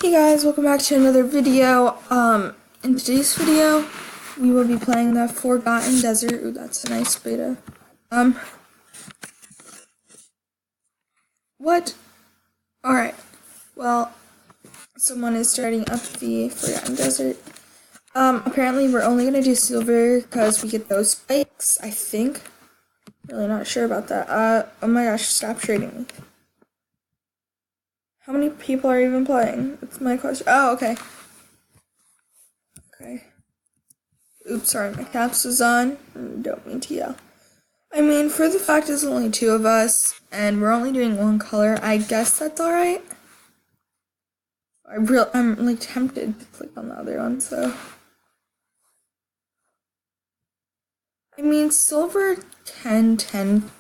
Hey guys, welcome back to another video. In today's video, we will be playing the Forgotten Desert. Ooh, that's a nice beta. What? Alright. Well, someone is starting up the Forgotten Desert. Apparently we're only gonna do silver because we get those spikes, I think. Really not sure about that. Oh my gosh, stop trading me. How many people are even playing? That's my question. Oh, okay. Okay. Oops, sorry, my caps was on. Don't mean to yell. I mean, for the fact there's only two of us, and we're only doing one color, I guess that's alright. I'm like tempted to click on the other one, so. I mean, silver can tend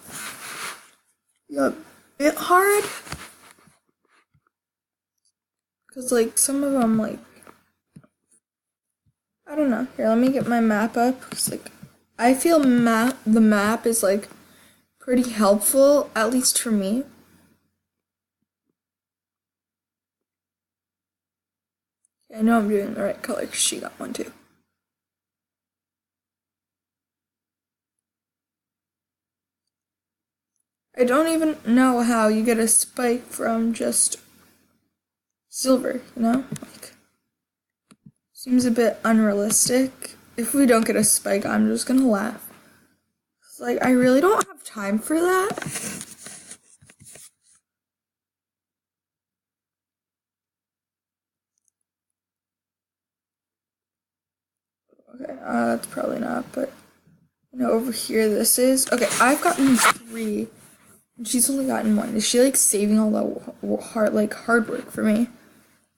be a bit hard. Because, like, some of them, like, I don't know. Here, let me get my map up. Cause, like, I feel the map is, like, pretty helpful, at least for me. I know I'm doing the right color because she got one too. I don't even know how you get a spike from just silver, you know? Like, seems a bit unrealistic. If we don't get a spike, I'm just gonna laugh. It's like, I really don't have time for that. Okay, that's probably not, but, you know, over here this is. Okay, I've gotten 3, and she's only gotten 1. Is she, like, saving all that hard work for me?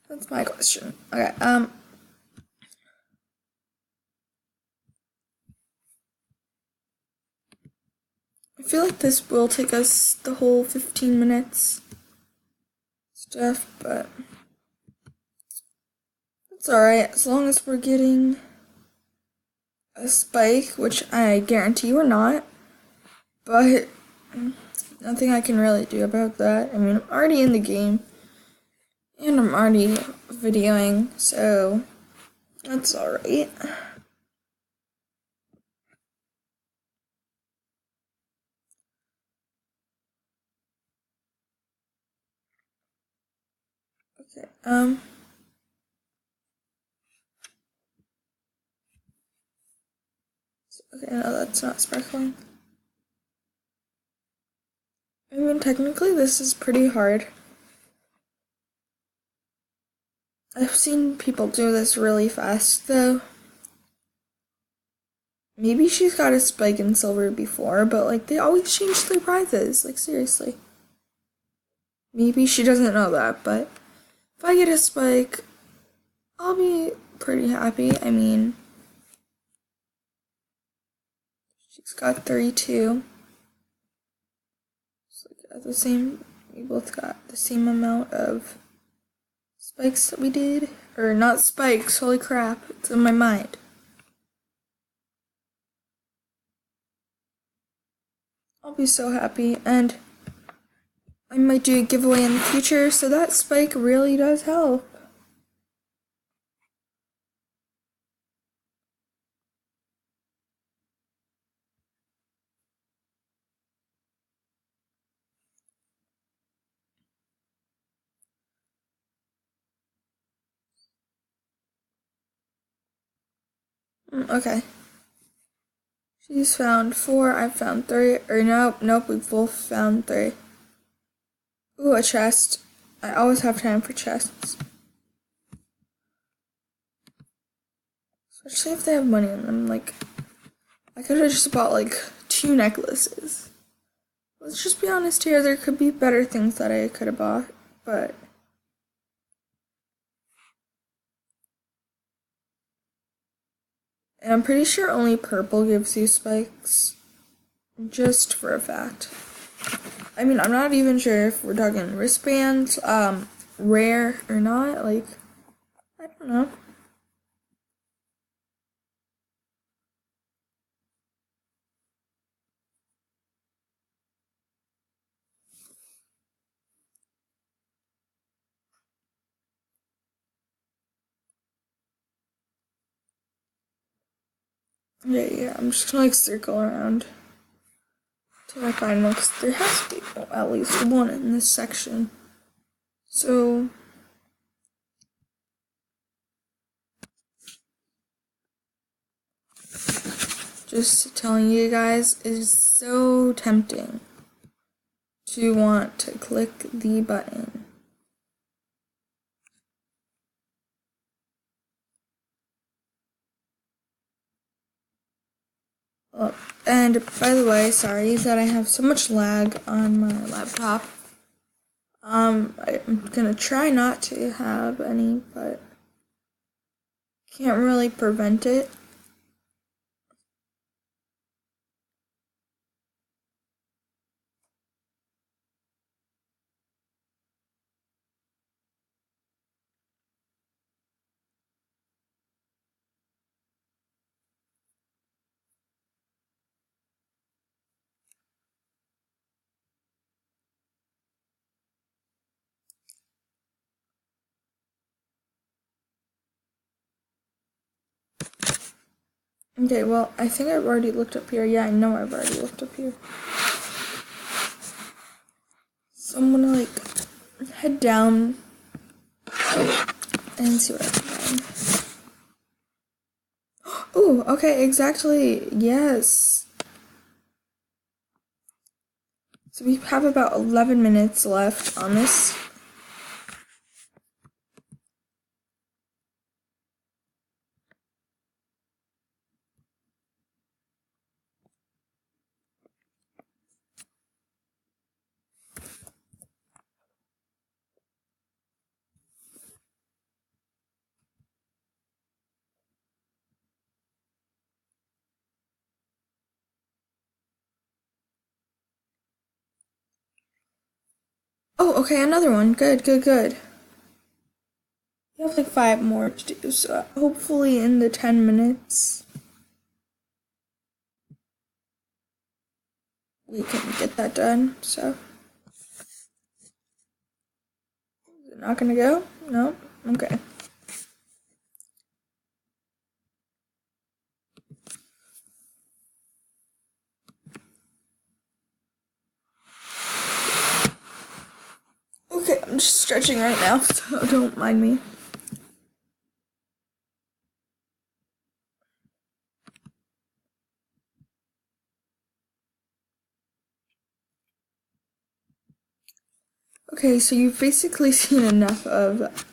That's my question. Okay, I feel like this will take us the whole 15 minutes stuff, but it's alright as long as we're getting a spike, which I guarantee we're not, but nothing I can really do about that. I mean, I'm already in the game, and I'm already videoing, so that's alright. Okay, okay, no, that's not sparkling. I mean, technically this is pretty hard. I've seen people do this really fast, though. Maybe she's got a spike in silver before, but, like, they always change their prizes. Like, seriously. Maybe she doesn't know that, but if I get a spike, I'll be pretty happy. I mean, she's got 32. It's like the same, we both got the same amount of spikes that we did. Or not spikes, holy crap, it's in my mind. I'll be so happy, and I might do a giveaway in the future, so that spike really does help. Okay. She's found 4, I've found 3, or nope, we both found 3. Ooh, a chest. I always have time for chests. Especially if they have money in them, like, I could have just bought, like, 2 necklaces. Let's just be honest here, there could be better things that I could have bought, but and I'm pretty sure only purple gives you spikes. Just for a fact. I mean, I'm not even sure if we're talking wristbands, rare or not, like, I don't know. Yeah, I'm just gonna like circle around till I find one, 'cause there has to be at least one in this section. So, just telling you guys, it is so tempting to want to click the button. Oh, and by the way, sorry that I have so much lag on my laptop. I'm gonna try not to have any, but can't really prevent it. Okay, well, I think I've already looked up here. Yeah, I know I've already looked up here. So I'm gonna like head down and see what I can find. Oh, okay, exactly. Yes. So we have about 11 minutes left on this. Oh, okay, another one. Good, good, good. We have like 5 more to do, so hopefully in the 10 minutes we can get that done. So, is it not gonna go? No? Okay. Okay, I'm just stretching right now, so don't mind me. Okay, so you've basically seen enough of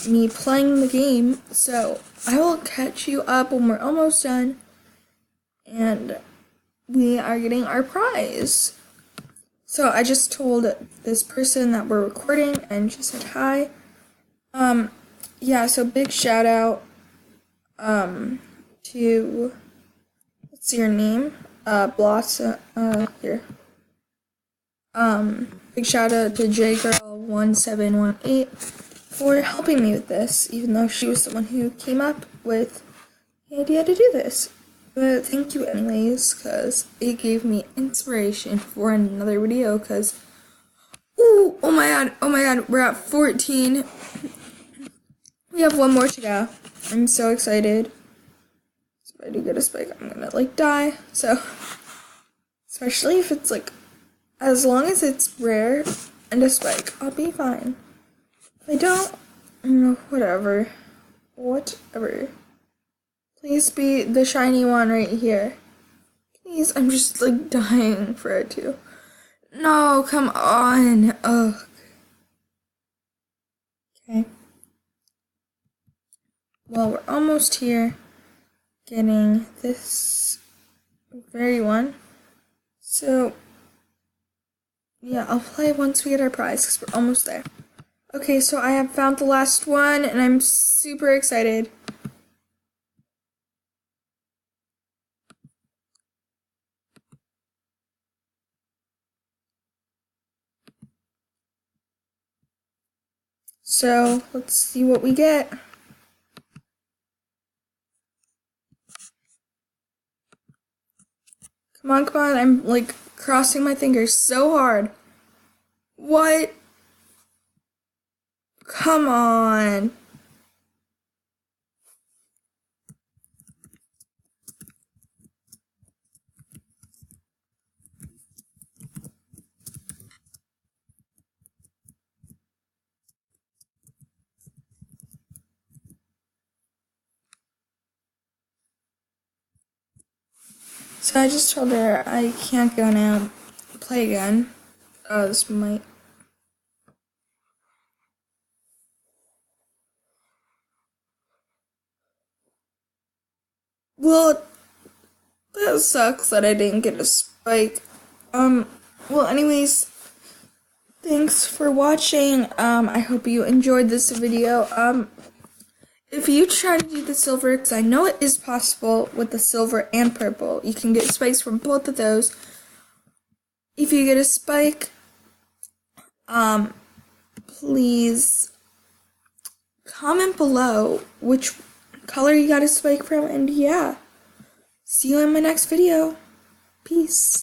me playing the game, so I will catch you up when we're almost done and we are getting our prize. So I just told this person that we're recording and she said hi. Yeah, so big shout out to, what's your name? Blossom, here. Big shout out to JGirl1718 for helping me with this, even though she was the one who came up with the idea to do this. But thank you anyways, because it gave me inspiration for another video, because, ooh, oh my god, we're at 14. We have one more to go. I'm so excited. If I do get a spike, I'm gonna, like, die, so, especially if it's, like, as long as it's rare and a spike, I'll be fine. If I don't, whatever. Whatever. Please be the shiny one right here. Please, I'm just like dying for it to. No, come on. Ugh. Okay. Well, we're almost here. Getting this very one. So, yeah, I'll play once we get our prize because we're almost there. Okay, so I have found the last one and I'm super excited. So, let's see what we get. Come on, come on. I'm like crossing my fingers so hard. What? Come on. So I just told her I can't go now. Play again. This might. Well, that sucks that I didn't get a spike. Well, anyways, thanks for watching. I hope you enjoyed this video. If you try to do the silver, because I know it is possible with the silver and purple, you can get spikes from both of those. If you get a spike, please comment below which color you got a spike from, and yeah. See you in my next video. Peace.